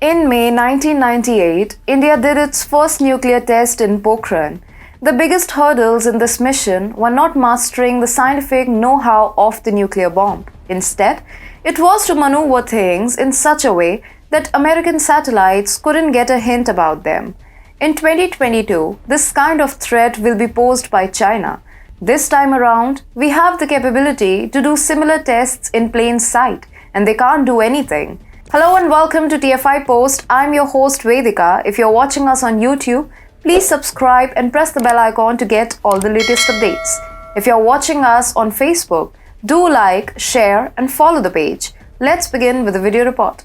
In May 1998, India did its first nuclear test in Pokhran. The biggest hurdles in this mission were not mastering the scientific know-how of the nuclear bomb. Instead, it was to maneuver things in such a way that American satellites couldn't get a hint about them. In 2022, this kind of threat will be posed by China. This time around, we have the capability to do similar tests in plain sight, and they can't do anything. Hello and welcome to TFIPost. I'm your host Vedika. If you're watching us on YouTube, please subscribe and press the bell icon to get all the latest updates. If you're watching us on Facebook, do like, share and follow the page. Let's begin with the video report.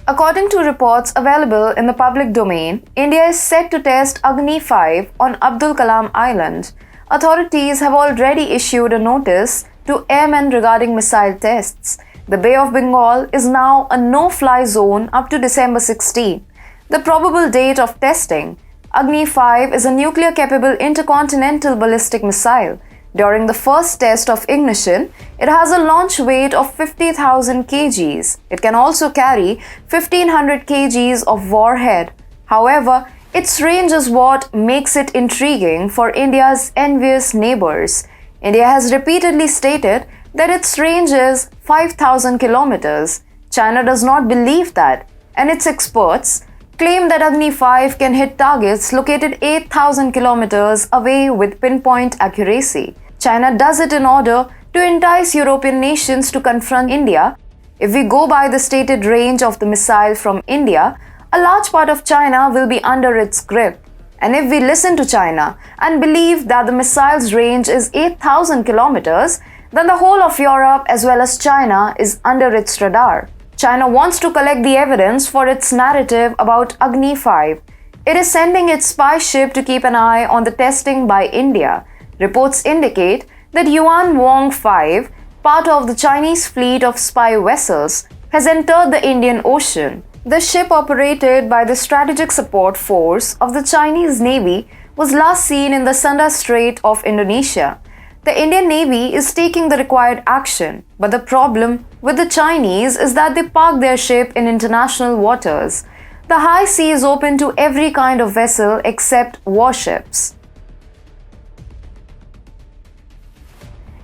According to reports available in the public domain, India is set to test Agni-V on Abdul Kalam Island. Authorities have already issued a notice to airmen regarding missile tests. The Bay of Bengal is now a no-fly zone up to December 16. The probable date of testing: Agni-V is a nuclear-capable intercontinental ballistic missile. During the first test of ignition, it has a launch weight of 50,000 kgs. It can also carry 1,500 kgs of warhead. However, its range is what makes it intriguing for India's envious neighbors. India has repeatedly stated that its range is 5,000 kilometers. China does not believe that, and its experts claim that Agni-V can hit targets located 8,000 kilometers away with pinpoint accuracy. China does it in order to entice European nations to confront India. If we go by the stated range of the missile from India, a large part of China will be under its grip. And if we listen to China and believe that the missile's range is 8,000 kilometers, then the whole of Europe as well as China is under its radar. China wants to collect the evidence for its narrative about Agni-V. It is sending its spy ship to keep an eye on the testing by India. Reports indicate that Yuan Wang 5, part of the Chinese fleet of spy vessels, has entered the Indian Ocean. The ship, operated by the Strategic Support Force of the Chinese Navy, was last seen in the Sunda Strait of Indonesia. The Indian Navy is taking the required action, but the problem with the Chinese is that they park their ship in international waters. The high sea is open to every kind of vessel except warships.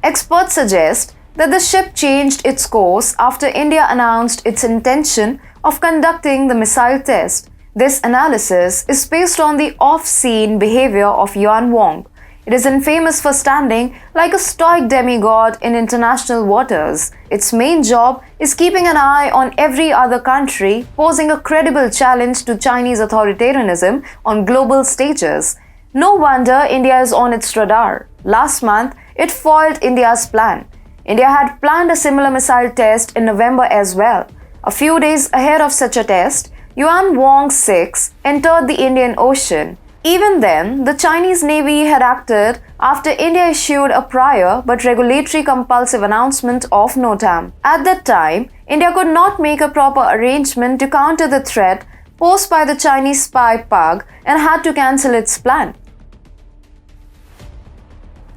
Experts suggest that the ship changed its course after India announced its intention of conducting the missile test. This analysis is based on the off-scene behavior of Yuan Wang. It is infamous for standing like a stoic demigod in international waters. Its main job is keeping an eye on every other country, posing a credible challenge to Chinese authoritarianism on global stages. No wonder India is on its radar. Last month, it foiled India's plan. India had planned a similar missile test in November as well. A few days ahead of such a test, Yuan Wang 6 entered the Indian Ocean. Even then, the Chinese Navy had acted after India issued a prior but regulatory compulsive announcement of NOTAM. At that time, India could not make a proper arrangement to counter the threat posed by the Chinese spy Pug and had to cancel its plan.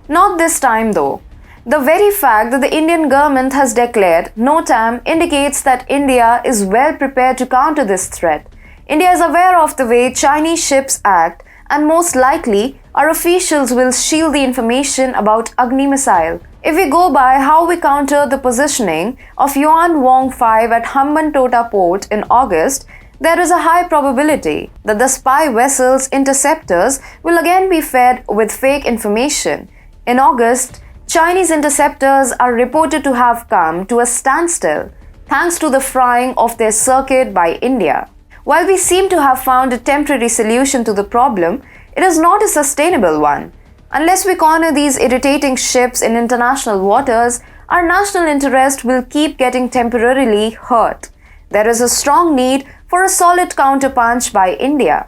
Not this time though. The very fact that the Indian government has declared NOTAM indicates that India is well prepared to counter this threat. India is aware of the way Chinese ships act, and most likely our officials will shield the information about Agni missile. If we go by how we counter the positioning of Yuan Wang 5 at Hambantota port in August, there is a high probability that the spy vessel's interceptors will again be fed with fake information. In August, Chinese interceptors are reported to have come to a standstill thanks to the frying of their circuit by India. While we seem to have found a temporary solution to the problem, it is not a sustainable one. Unless we corner these irritating ships in international waters, our national interest will keep getting temporarily hurt. There is a strong need for a solid counterpunch by India.